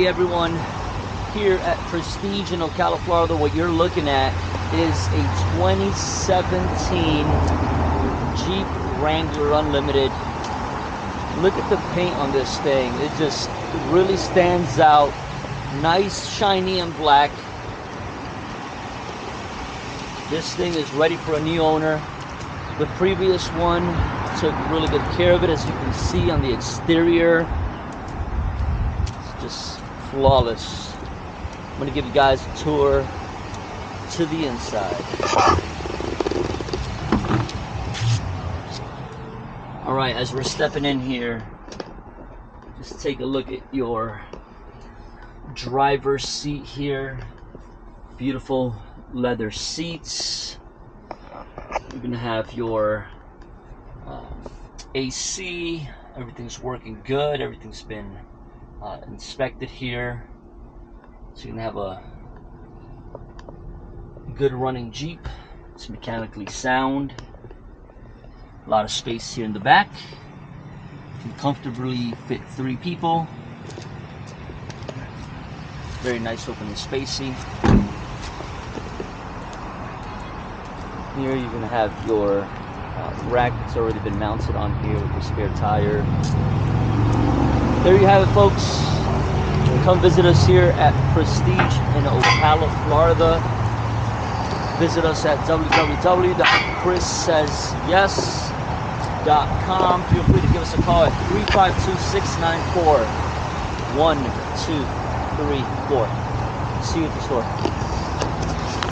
Hey everyone, here at Prestige in Ocala, Florida, what you're looking at is a 2017 Jeep Wrangler Unlimited. Look at the paint on this thing. It just really stands out. Nice, shiny, and black. This thing is ready for a new owner. The previous one took really good care of it, as you can see on the exterior. It's just flawless. I'm going to give you guys a tour to the inside. Alright, as we're stepping in here, just take a look at your driver's seat here. Beautiful leather seats. You're going to have your AC. Everything's working good. Everything's been inspected here. So you're going to have a good running Jeep. It's mechanically sound. A lot of space here in the back. You can comfortably fit 3 people. Very nice, open and spacey. Here you're going to have your rack that's already been mounted on here with your spare tire. There you have it, folks. Come visit us here at Prestige in Ocala, Florida. Visit us at www.chrissaysyes.com. Feel free to give us a call at 352-694-1234. See you at the store.